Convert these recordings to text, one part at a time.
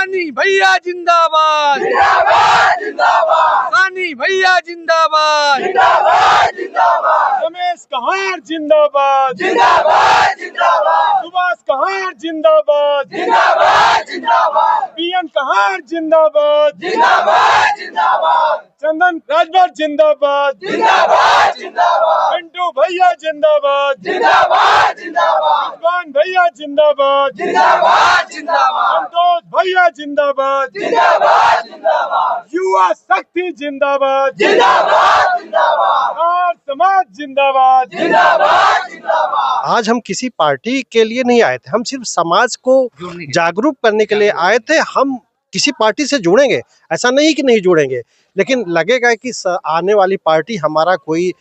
सानी भैया जिंदाबाद, जिंदाबाद जिंदाबाद, सानी भैया जिंदाबाद, जिंदाबाद जिंदाबाद, रमेश कहार जिंदाबाद, जिंदाबाद जिंदाबाद, सुभाष कहार जिंदाबाद, जिंदाबाद जिंदाबाद, पीएम कहार जिंदाबाद, जिंदाबाद जिंदाबाद, चंदन राजभर जिंदाबाद, जिंदाबाद जिंदाबाद, पिंटू भैया जिंदाबाद, जिंदाबाद जिंदाबाद, भगवान भैया जिंदाबाद, जिंदाबाद जिंदाबाद, संतोष भैया जिंदाबाद, जिंदाबाद जिंदाबाद, युवा शक्ति जिंदाबाद, जिंदाबाद जिंदाबाद, और समाज जिंदाबाद। जिंदाबाद जिंदाबाद। आज हम किसी पार्टी के लिए नहीं आए थे, हम सिर्फ समाज को जागरूक करने के लिए आए थे। हम किसी पार्टी से जुड़ेंगे, ऐसा नहीं कि नहीं जुड़ेंगे, लेकिन लगेगा कि आने वाली पार्टी हमारा कोई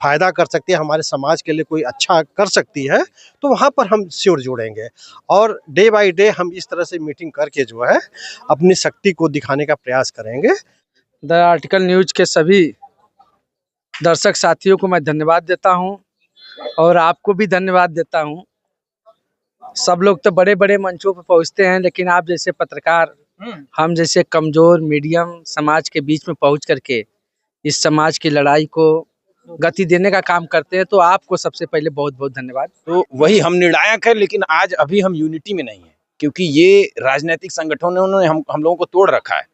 फायदा कर सकती है, हमारे समाज के लिए कोई अच्छा कर सकती है, तो वहाँ पर हम श्योर जुड़ेंगे। और डे बाय डे हम इस तरह से मीटिंग करके जो है अपनी शक्ति को दिखाने का प्रयास करेंगे। द आर्टिकल न्यूज के सभी दर्शक साथियों को मैं धन्यवाद देता हूं और आपको भी धन्यवाद देता हूं। सब लोग तो बड़े बड़े मंचों पर पहुंचते हैं, लेकिन आप जैसे पत्रकार, हम जैसे कमजोर मीडियम समाज के बीच में पहुंच करके इस समाज की लड़ाई को गति देने का काम करते हैं, तो आपको सबसे पहले बहुत बहुत धन्यवाद। तो वही हम निर्णायक है, लेकिन आज अभी हम यूनिटी में नहीं है, क्योंकि ये राजनीतिक संगठनों ने हम लोगों को तोड़ रखा है।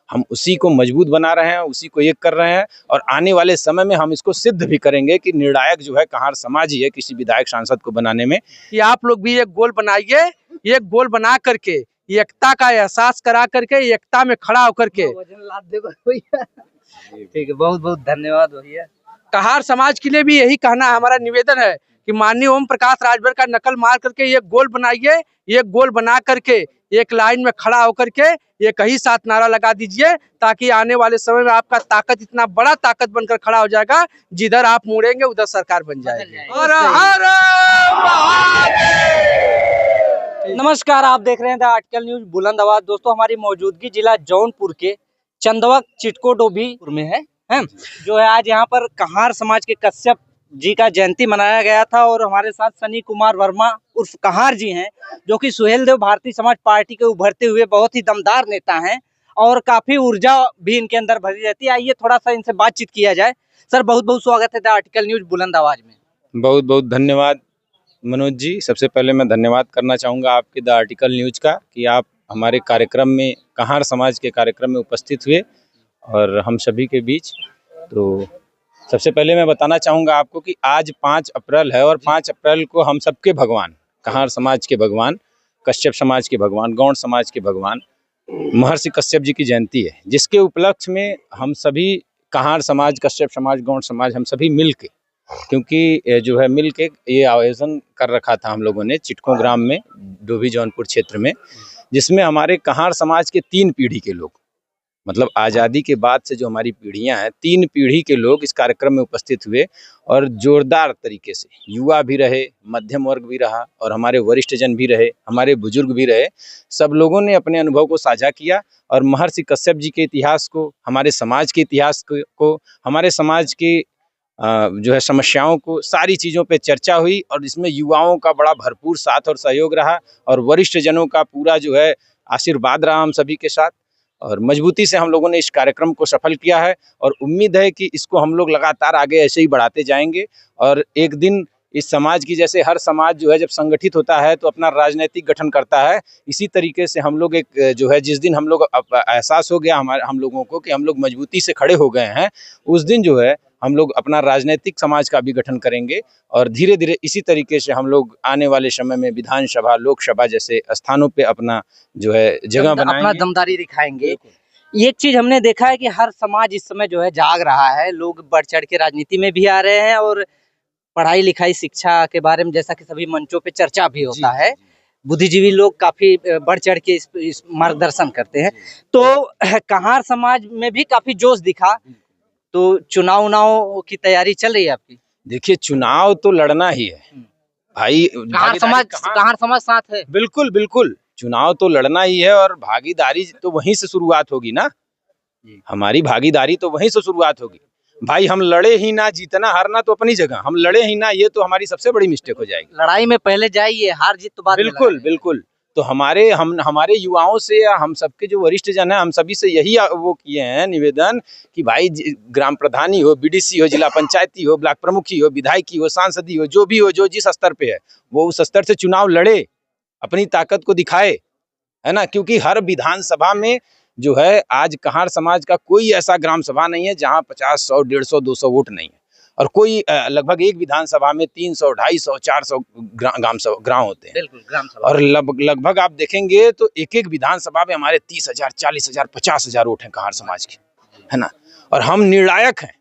हम उसी को मजबूत बना रहे हैं, उसी को एक कर रहे हैं, और आने वाले समय में हम इसको सिद्ध भी करेंगे कि निर्णायक जो है कहार समाज ही है किसी विधायक सांसद को बनाने में। कि आप लोग भी एक गोल बनाइए, एक गोल बना करके एकता का एहसास करा करके एकता में खड़ा होकर के ठीक है, बहुत बहुत धन्यवाद भैया। कहार समाज के लिए भी यही कहना हमारा निवेदन है कि माननीय ओम प्रकाश राजभर का नकल मार करके एक गोल बनाइए, एक गोल बना करके एक लाइन में खड़ा होकर के एक ही साथ नारा लगा दीजिए, ताकि आने वाले समय में आपका ताकत इतना बड़ा ताकत बनकर खड़ा हो जाएगा, जिधर आप मुड़ेंगे उधर सरकार बन जाएगी। नमस्कार, आप देख रहे हैं द आर्टिकल न्यूज बुलंद आवाज। दोस्तों, हमारी मौजूदगी जिला जौनपुर के चंदवा चिटको डोभीपुर में है जो है आज यहाँ पर कहार समाज के कश्यप जी का जयंती मनाया गया था, और हमारे साथ सनी कुमार वर्मा उर्फ कहार जी हैं, जो कि सुहेल देव भारतीय समाज पार्टी के उभरते हुए बहुत ही दमदार नेता हैं और काफी ऊर्जा भी इनके अंदर भरी रहती है। आइए थोड़ा सा इनसे बातचीत किया जाए। सर, बहुत बहुत स्वागत है द आर्टिकल न्यूज बुलंद आवाज में। बहुत बहुत धन्यवाद मनोज जी। सबसे पहले मैं धन्यवाद करना चाहूँगा आपके द आर्टिकल न्यूज का कि आप हमारे कार्यक्रम में, कहार समाज के कार्यक्रम में उपस्थित हुए और हम सभी के बीच। तो सबसे पहले मैं बताना चाहूँगा आपको कि आज 5 अप्रैल है, और 5 अप्रैल को हम सबके भगवान, कहार समाज के भगवान, कश्यप समाज के भगवान, गौड़ समाज के भगवान महर्षि कश्यप जी की जयंती है, जिसके उपलक्ष्य में हम सभी कहार समाज, कश्यप समाज, गौड़ समाज, हम सभी मिल के, क्योंकि जो है मिल के ये आयोजन कर रखा था हम लोगों ने चिटको ग्राम में, डोभी जौनपुर क्षेत्र में, जिसमें हमारे कहार समाज के 3 पीढ़ी के लोग, मतलब आज़ादी के बाद से जो हमारी पीढ़ियां हैं, 3 पीढ़ी के लोग इस कार्यक्रम में उपस्थित हुए, और जोरदार तरीके से युवा भी रहे, मध्यम वर्ग भी रहा, और हमारे वरिष्ठ जन भी रहे, हमारे बुजुर्ग भी रहे। सब लोगों ने अपने अनुभव को साझा किया और महर्षि कश्यप जी के इतिहास को, हमारे समाज के इतिहास को, हमारे समाज के जो है समस्याओं को, सारी चीज़ों पे चर्चा हुई, और इसमें युवाओं का बड़ा भरपूर साथ और सहयोग रहा, और वरिष्ठ जनों का पूरा जो है आशीर्वाद रहा हम सभी के साथ, और मजबूती से हम लोगों ने इस कार्यक्रम को सफल किया है। और उम्मीद है कि इसको हम लोग लगातार आगे ऐसे ही बढ़ाते जाएंगे, और एक दिन इस समाज की, जैसे हर समाज जो है जब संगठित होता है तो अपना राजनीतिक गठन करता है, इसी तरीके से हम लोग एक जो है, जिस दिन हम लोग एहसास हो गया हम लोगों को कि हम लोग मजबूती से खड़े हो गए हैं, उस दिन जो है हम लोग अपना राजनीतिक समाज का भी गठन करेंगे, और धीरे धीरे इसी तरीके से हम लोग आने वाले समय में विधानसभा, लोकसभा जैसे स्थानों पे अपना जो है जगह बनाएंगे, अपना दमदारी दिखाएंगे। एक चीज हमने देखा है कि हर समाज इस समय जो है जाग रहा है, लोग बढ़ चढ़ के राजनीति में भी आ रहे हैं, और पढ़ाई लिखाई शिक्षा के बारे में जैसा कि सभी मंचों पे चर्चा भी होता है, बुद्धिजीवी लोग काफी बढ़ चढ़ के इस मार्गदर्शन करते हैं। तो कहार समाज में भी काफी जोश दिखा। तो चुनाव की तैयारी चल रही है आपकी? देखिए, चुनाव तो लड़ना ही है भाई, कहार समाज साथ है। बिल्कुल बिल्कुल, चुनाव तो लड़ना ही है, और भागीदारी तो वहीं से शुरुआत होगी ना, हमारी भागीदारी तो वहीं से शुरुआत होगी भाई। हम लड़े ही ना, जीतना हारना तो अपनी जगह, हम लड़े ही ना, ये तो हमारी सबसे बड़ी मिस्टेक हो जाएगी। लड़ाई में पहले जाइए, हार जीत तो बाद में। बिल्कुल बिल्कुल, तो हमारे युवाओं से या हम सबके जो वरिष्ठ जन हैं, हम सभी से यही वो किए हैं निवेदन कि भाई ग्राम प्रधानी हो, बीडीसी हो, जिला पंचायती हो, ब्लॉक प्रमुखी हो, विधायकी हो, सांसदी हो, जो भी हो, जो जिस स्तर पे है वो उस स्तर से चुनाव लड़े, अपनी ताकत को दिखाए, है ना। क्योंकि हर विधानसभा में जो है आज कहार समाज का कोई ऐसा ग्राम सभा नहीं है जहाँ 50, 100, 150, 200 वोट नहीं है, और कोई लगभग एक विधानसभा में 300, 250, 400 ग्राम होते हैं। बिल्कुल, ग्राम सभा। और लगभग आप देखेंगे तो एक एक विधानसभा में हमारे 30,000, 40,000, 50,000 वोट हैं कहार समाज के, है ना। और हम निर्णायक हैं,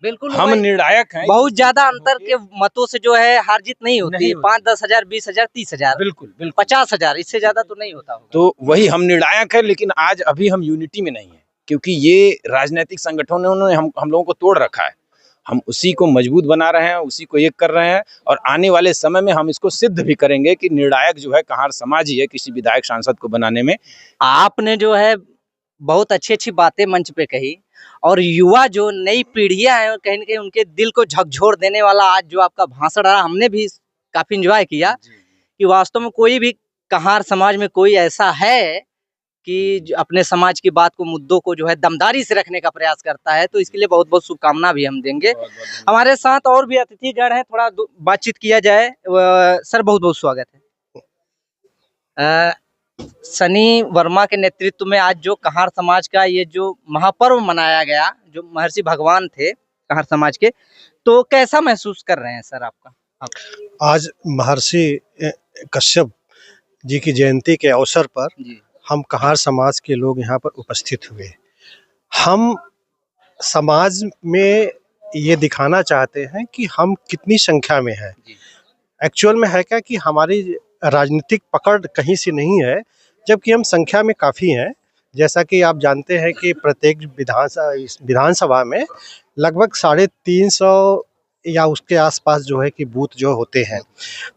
बिल्कुल, हम निर्णायक हैं। बहुत ज्यादा अंतर के मतों से जो है हार जीत नहीं होती है। 5, 10,000, 20,000, 30,000, बिल्कुल 50,000, इससे ज्यादा तो नहीं होता होगा। तो वही हम निर्णायक है, लेकिन आज अभी हम यूनिटी में नहीं है, क्योंकि ये राजनीतिक संगठनों ने हम लोगों को तोड़ रखा है। हम उसी को मजबूत बना रहे हैं, उसी को एक कर रहे हैं, और आने वाले समय में हम इसको सिद्ध भी करेंगे कि निर्णायक जो है कहार समाज ही है किसी विधायक सांसद को बनाने में। आपने जो है बहुत अच्छी बातें मंच पे कही, और युवा जो नई पीढ़ियां हैं कहीं न कहीं उनके दिल को झकझोर देने वाला आज जो आपका भाषण रहा, हमने भी काफी एंजॉय किया कि वास्तव में कोई भी कहार समाज में कोई ऐसा है कि अपने समाज की बात को, मुद्दों को जो है दमदारी से रखने का प्रयास करता है। तो इसके लिए बहुत बहुत शुभकामना भी हम देंगे। हमारे साथ और भी अतिथिगण हैं, थोड़ा बातचीत किया जाए। सर, बहुत बहुत स्वागत है। सनी वर्मा के नेतृत्व में आज जो कहार समाज का ये जो महापर्व मनाया गया, जो महर्षि भगवान थे कहार समाज के, तो कैसा महसूस कर रहे हैं सर आपका? आज महर्षि कश्यप जी की जयंती के अवसर पर हम कहार समाज के लोग यहाँ पर उपस्थित हुए। हम समाज में ये दिखाना चाहते हैं कि हम कितनी संख्या में हैं। एक्चुअल में है क्या कि हमारी राजनीतिक पकड़ कहीं से नहीं है, जबकि हम संख्या में काफ़ी हैं। जैसा कि आप जानते हैं कि प्रत्येक विधानसभा में लगभग 350 या उसके आसपास जो है कि बूथ जो होते हैं।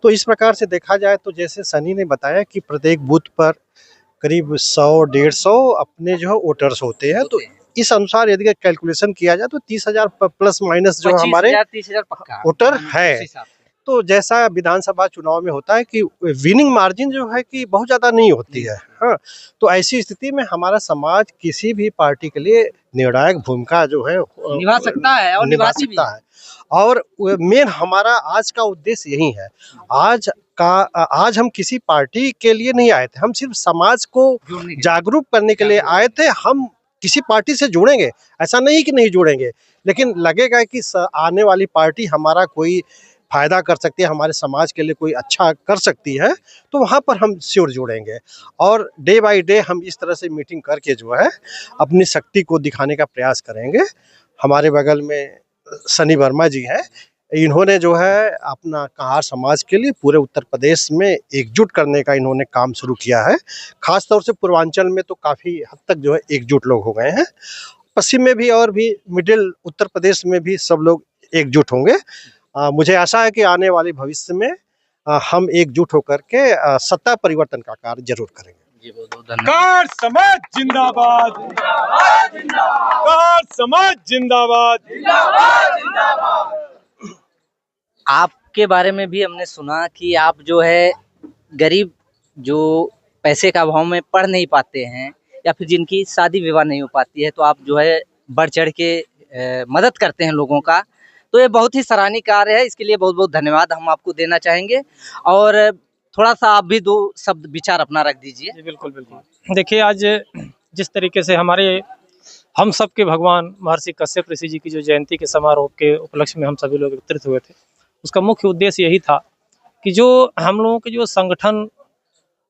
तो इस प्रकार से देखा जाए तो जैसे सनी ने बताया कि प्रत्येक बूथ पर करीब 100-150 अपने जो है वोटर्स होते हैं। तो इस अनुसार यदि कैलकुलेशन किया जाए तो 30,000 प्लस माइनस जो हमारे 30,000 पक्का वोटर है। तो जैसा विधानसभा चुनाव में होता है कि विनिंग मार्जिन जो है कि बहुत ज़्यादा नहीं होती है। हाँ, तो ऐसी स्थिति में हमारा समाज किसी भी पार्टी के लिए निर्णायक भूमिका जो है निभा सकता है और निभा सकता है। और मेन हमारा आज का उद्देश्य यही है। आज हम किसी पार्टी के लिए नहीं आए थे, हम सिर्फ समाज को जागरूक करने के लिए आए थे। हम किसी पार्टी से जुड़ेंगे, ऐसा नहीं कि नहीं जुड़ेंगे, लेकिन लगेगा कि आने वाली पार्टी हमारा कोई फायदा कर सकती है, हमारे समाज के लिए कोई अच्छा कर सकती है, तो वहाँ पर हम श्योर जुड़ेंगे। और डे बाय डे हम इस तरह से मीटिंग करके जो है अपनी शक्ति को दिखाने का प्रयास करेंगे। हमारे बगल में सनी वर्मा जी हैं, इन्होंने जो है अपना कहार समाज के लिए पूरे उत्तर प्रदेश में एकजुट करने का इन्होंने काम शुरू किया है। खास तौर से पूर्वांचल में तो काफ़ी हद तक जो है एकजुट लोग हो गए हैं। पश्चिम में भी और भी मिडिल उत्तर प्रदेश में भी सब लोग एकजुट होंगे। मुझे आशा है कि आने वाले भविष्य में हम एकजुट होकर के सत्ता परिवर्तन का कार्य जरूर करेंगे। कहार समाज जिंदाबाद, कहार समाज जिंदाबाद। आपके बारे में भी हमने सुना कि आप जो है गरीब, जो पैसे का अभाव में पढ़ नहीं पाते हैं या फिर जिनकी शादी विवाह नहीं हो पाती है, तो आप जो है बढ़ चढ़ के मदद करते हैं लोगों का। तो ये बहुत ही सराहनीय कार्य है, इसके लिए बहुत बहुत धन्यवाद हम आपको देना चाहेंगे। और थोड़ा सा आप भी 2 शब्द विचार अपना रख दीजिए। बिल्कुल बिल्कुल। देखिए, आज जिस तरीके से हमारे हम सब के भगवान महर्षि कश्यप ऋषि जी की जो जयंती के समारोह के उपलक्ष्य में हम सभी लोग एकत्रित हुए थे, उसका मुख्य उद्देश्य यही था कि जो हम लोगों के जो संगठन,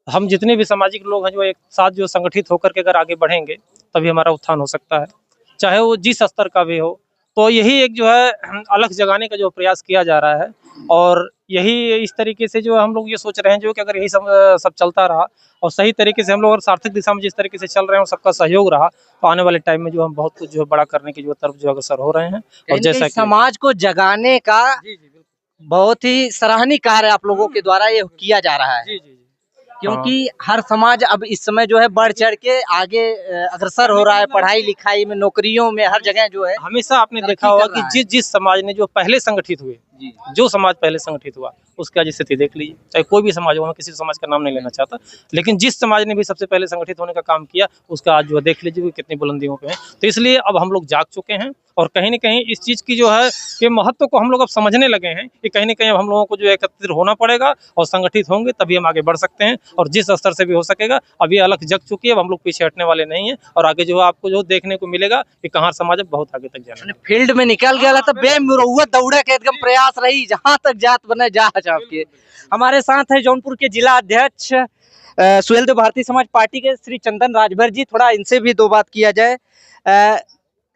हम जितने भी सामाजिक लोग हैं जो एक साथ जो संगठित होकर के अगर आगे बढ़ेंगे तभी हमारा उत्थान हो सकता है, चाहे वो जिस स्तर का भी हो। तो यही एक जो है अलख जगाने का जो प्रयास किया जा रहा है, और यही इस तरीके से जो हम लोग ये सोच रहे हैं जो कि अगर यही सब चलता रहा और सही तरीके से हम लोग अगर सार्थक दिशा में जिस तरीके से चल रहे हैं और सबका सहयोग रहा, तो आने वाले टाइम में जो हम बहुत कुछ जो बड़ा करने की जो तरफ जो अग्रसर हो रहे हैं। और जैसा कि समाज को जगाने का बहुत ही सराहनीय कार्य आप लोगों के द्वारा ये किया जा रहा है। क्योंकि हर समाज अब इस समय जो है बढ़ चढ़ के आगे अग्रसर हो रहा है, पढ़ाई लिखाई में, नौकरियों में, हर जगह जो है। हमेशा आपने देखा होगा कि जिस समाज ने जो पहले संगठित हुए जो समाज पहले संगठित हुआ उसकी आज स्थिति देख लीजिए। चाहे कोई भी समाज हो, मैं किसी समाज का नाम नहीं लेना चाहता, लेकिन जिस समाज ने भी सबसे पहले संगठित होने का काम किया उसका आज जो है देख लीजिए कि कितनी बुलंदियों पे है। तो इसलिए अब हम लोग जाग चुके हैं और कहीं न कहीं इस चीज़ की जो है कि महत्व को हम लोग अब समझने लगे हैं कि कहीं न कहीं अब हम लोगों को जो है एकत्रित होना पड़ेगा और संगठित होंगे तभी हम आगे बढ़ सकते हैं और जिस स्तर से भी हो सकेगा। अब ये अलग जग चुकी है, अब हम लोग पीछे हटने वाले नहीं हैं और आगे जो है आपको जो देखने को मिलेगा कि कहार समाज अब बहुत आगे तक जाना है। फील्ड में निकल गया तो बेमुरौवत दौड़े के एकदम प्रयास रही जहां तक जात बने जा आपके। हमारे साथ है जौनपुर के जिला अध्यक्ष सुहेलदेव भारतीय समाज पार्टी के श्री चंदन राजभर जी। थोड़ा इनसे भी दो बात किया जाए।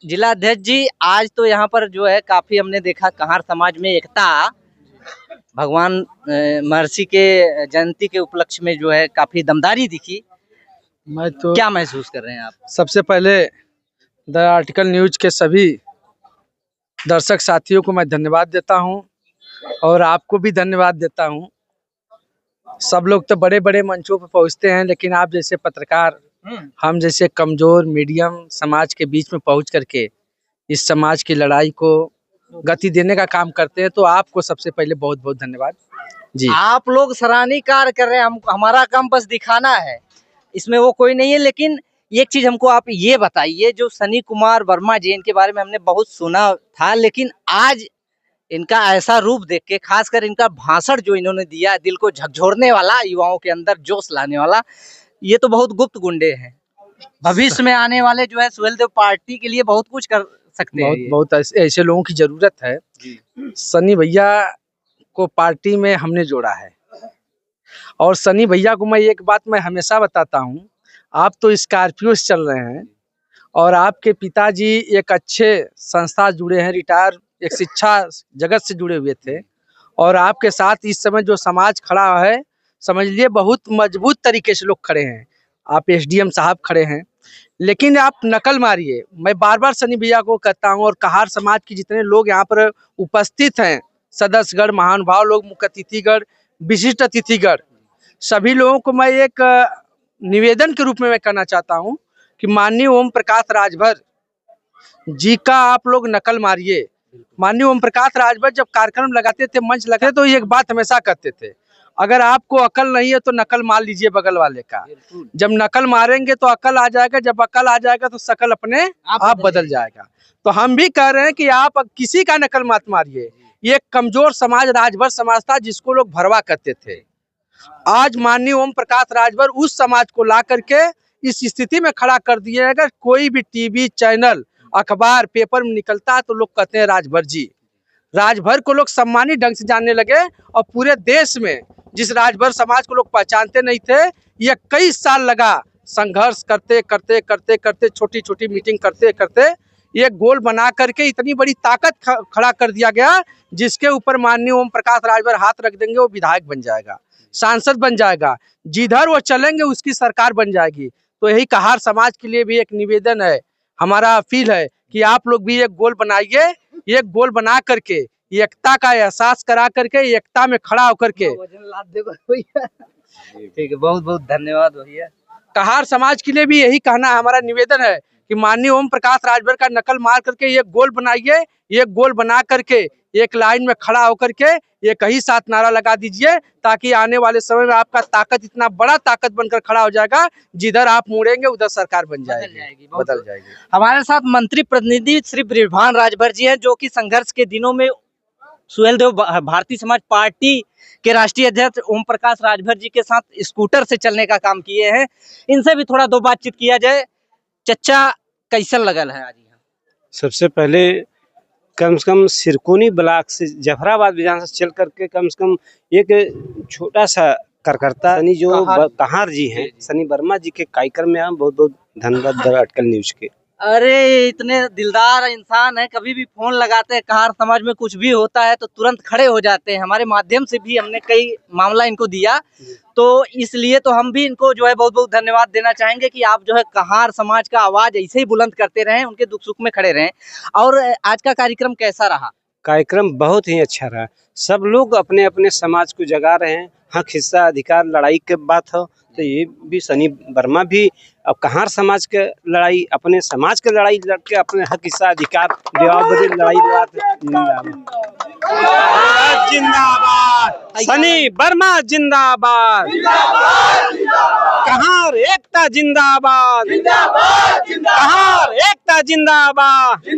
जिला अध्यक्ष जी, आज तो यहाँ पर जो है काफी हमने देखा कहार समाज में एकता, भगवान महर्षि के जयंती के उपलक्ष्य में जो है काफी दमदारी दिखी। मैं तो क्या महसूस कर रहे हैं आप? सबसे पहले द आर्टिकल न्यूज के सभी दर्शक साथियों को मैं धन्यवाद देता हूं और आपको भी धन्यवाद देता हूं। सब लोग तो बड़े बड़े मंचों पर पहुंचते हैं, लेकिन आप जैसे पत्रकार, हम जैसे कमजोर मीडियम समाज के बीच में पहुंच करके इस समाज की लड़ाई को गति देने का काम करते हैं, तो आपको सबसे पहले बहुत बहुत धन्यवाद जी। आप लोग सराहनीय कार्य कर रहे हैं, हमारा काम बस दिखाना है, इसमें वो कोई नहीं है। लेकिन एक चीज हमको आप ये बताइए, जो सनी कुमार वर्मा जी, इनके बारे में हमने बहुत सुना था, लेकिन आज इनका ऐसा रूप देख के, खासकर इनका भाषण जो इन्होंने दिया, दिल को झकझोरने वाला, युवाओं के अंदर जोश लाने वाला, ये तो बहुत गुप्त गुंडे हैं। भविष्य में आने वाले जो है सुहेलदेव पार्टी के लिए बहुत कुछ कर सकते हैं। बहुत ऐसे लोगों की जरूरत है। सनी भैया को पार्टी में हमने जोड़ा है और सनी भैया को मैं एक बात मैं हमेशा बताता हूँ, आप तो स्कॉर्पियो से चल रहे हैं और आपके पिताजी एक अच्छे संस्था जुड़े हैं, रिटायर एक शिक्षा जगत से जुड़े हुए थे और आपके साथ इस समय जो समाज खड़ा है, समझ लिए बहुत मजबूत तरीके से लोग खड़े हैं। आप एसडीएम साहब खड़े हैं, लेकिन आप नकल मारिए। मैं बार बार सनी भैया को कहता हूं और कहार समाज के जितने लोग यहाँ पर उपस्थित हैं, सदस्यगण, महानुभाव लोग, मुख्य अतिथिगण, विशिष्ट अतिथिगण, सभी लोगों को मैं एक निवेदन के रूप में मैं कहना चाहता हूं कि माननीय ओम प्रकाश राजभर जी का आप लोग नकल मारिए। माननीय ओम प्रकाश राजभर जब कार्यक्रम लगाते थे, मंच लगाते, तो एक बात हमेशा कहते थे, अगर आपको अकल नहीं है तो नकल मार लीजिए बगल वाले का। जब नकल मारेंगे तो अकल आ जाएगा, जब अकल आ जाएगा तो शकल अपने आप बदल जाएगा। तो हम भी कह रहे हैं कि आप किसी का नकल मत मारिए। ये कमजोर समाज राजभर समाज था जिसको लोग भरवा करते थे। आज माननीय ओम प्रकाश राजभर उस समाज को ला करके इस स्थिति में खड़ा कर दिए। अगर कोई भी टीवी चैनल, अखबार, पेपर में निकलता है तो लोग कहते हैं राजभर जी। राजभर को लोग सम्मानित ढंग से जानने लगे और पूरे देश में जिस राजभर समाज को लोग पहचानते नहीं थे, ये कई साल लगा संघर्ष करते करते करते करते, छोटी छोटी मीटिंग करते करते एक गोल बना करके इतनी बड़ी ताकत खड़ा कर दिया गया, जिसके ऊपर माननीय ओम प्रकाश राजभर हाथ रख देंगे वो विधायक बन जाएगा, सांसद बन जाएगा, जिधर वो चलेंगे उसकी सरकार बन जाएगी। तो यही कहार समाज के लिए भी एक निवेदन है, हमारा अपील है कि आप लोग भी एक गोल बनाइए। एक गोल बना करके एकता का एहसास करा करके एकता में खड़ा होकर के। ठीक है, बहुत बहुत धन्यवाद भैया। कहार समाज के लिए भी यही कहना हमारा निवेदन है कि माननीय ओम प्रकाश राजभर का नकल मार करके एक गोल बनाइए। एक गोल बना करके एक लाइन में खड़ा होकर के एक ही साथ नारा लगा दीजिए, ताकि आने वाले समय में आपका ताकत इतना बड़ा ताकत बनकर खड़ा हो जाएगा, जिधर आप मुड़ेंगे उधर सरकार बन जाएगी, बदल जाएगी। हमारे साथ मंत्री प्रतिनिधि श्री बृजभान राजभर जी हैं, जो कि संघर्ष के दिनों में सुहेलदेव भारतीय समाज पार्टी के राष्ट्रीय अध्यक्ष ओम प्रकाश राजभर जी के साथ स्कूटर से चलने का काम किए हैं। इनसे भी थोड़ा दो बातचीत किया जाए। चच्चा, कैसन लगल है आज यहाँ? सबसे पहले कम से कम सिरकोनी ब्लॉक से जफराबाद विधानसभा से चल करके कम से कम एक छोटा सा कार्यकर्ता सनी जो कहार जी हैं, सनी वर्मा जी के कार्यक्रम में हम बहुत बहुत धन्यवाद द आर्टिकल न्यूज के। अरे इतने दिलदार इंसान है, कभी भी फोन लगाते हैं, कहार समाज में कुछ भी होता है तो तुरंत खड़े हो जाते हैं। हमारे माध्यम से भी हमने कई मामला इनको दिया, तो इसलिए तो हम भी इनको जो है बहुत बहुत धन्यवाद देना चाहेंगे कि आप जो है कहार समाज का आवाज ऐसे ही बुलंद करते रहें, उनके दुख सुख में खड़े रहें। और आज का कार्यक्रम कैसा रहा? कार्यक्रम बहुत ही अच्छा रहा। सब लोग अपने अपने समाज को जगा रहे हैं। हक हिस्सा अधिकार लड़ाई के बात हो तो ये भी सनी वर्मा भी अब कहार समाज के लड़ाई, अपने समाज के लड़ाई लड़के अपने हक हिस्सा अधिकार देवाबदी लड़ाई जिंदाबाद। सनी वर्मा जिंदाबाद। कहार एकता जिंदाबाद। कहार एकता जिंदाबाद।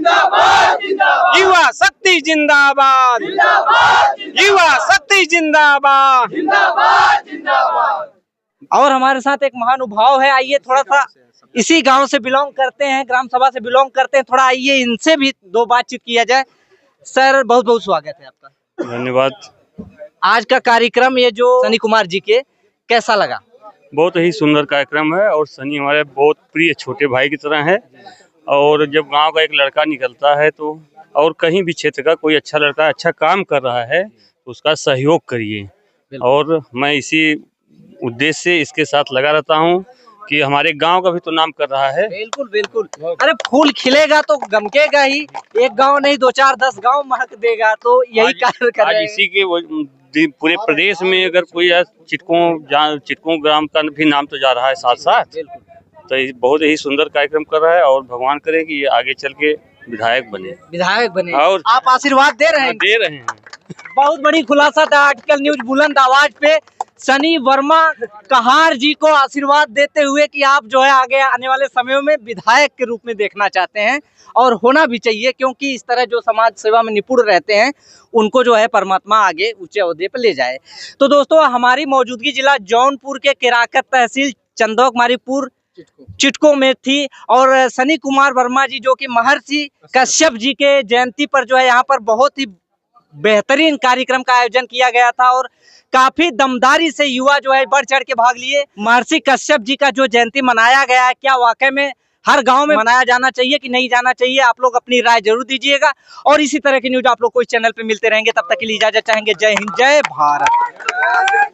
युवा शक्ति जिंदाबाद। युवा शक्ति जिंदाबाद। और हमारे साथ एक महानुभाव है, आइए थोड़ा सा इसी गांव से बिलोंग करते हैं, ग्राम सभा से बिलोंग करते हैं, थोड़ा आइए इनसे भी दो बातचीत किया जाए। सर बहुत बहुत स्वागत है आपका। धन्यवाद। आज का कार्यक्रम ये जो सनी कुमार जी के कैसा लगा? बहुत ही सुंदर कार्यक्रम है और सनी हमारे बहुत प्रिय छोटे भाई की तरह है। और जब गांव का एक लड़का निकलता है तो और कहीं भी क्षेत्र का कोई अच्छा लड़का अच्छा काम कर रहा है तो उसका सहयोग करिए। और मैं इसी उद्देश्य से इसके साथ लगा रहता हूं कि हमारे गांव का भी तो नाम कर रहा है। बिल्कुल बिल्कुल। अरे फूल खिलेगा तो गमकेगा ही, एक गांव नहीं 2 4 10 गांव महक देगा, तो यही कार्य कर रहे हैं। इसी के पूरे प्रदेश में अगर कोई चिटकों ग्राम का भी नाम तो जा रहा है साथ साथ, तो ये बहुत ही सुंदर कार्यक्रम कर रहा है और भगवान करे कि ये आगे चल के विधायक बने। और आप आशीर्वाद दे रहे हैं? दे रहे हैं। बहुत बड़ी खुलासा था आर्टिकल न्यूज बुलंद आवाज पे सनी वर्मा कहार जी को आशीर्वाद देते हुए कि आप जो है आगे आने वाले समयों में विधायक के रूप में देखना चाहते हैं, और होना भी चाहिए, क्योंकि इस तरह जो समाज सेवा में निपुण रहते हैं उनको जो है परमात्मा आगे ऊंचे ओहदे पर ले जाए। तो दोस्तों हमारी मौजूदगी जिला जौनपुर के केराकत तहसील चंदौक मारीपुर चिटको में थी, और सनी कुमार वर्मा जी जो कि महर्षि कश्यप जी के जयंती पर जो है यहाँ पर बहुत ही बेहतरीन कार्यक्रम का आयोजन किया गया था, और काफी दमदारी से युवा जो है बढ़ चढ़ के भाग लिए। महर्षि कश्यप जी का जो जयंती मनाया गया है, क्या वाकई में हर गांव में मनाया जाना चाहिए कि नहीं जाना चाहिए? आप लोग अपनी राय जरूर दीजिएगा, और इसी तरह की न्यूज आप लोग को इस चैनल पे मिलते रहेंगे। तब तक के लिए इजाजत चाहेंगे। जय हिंद, जय भारत।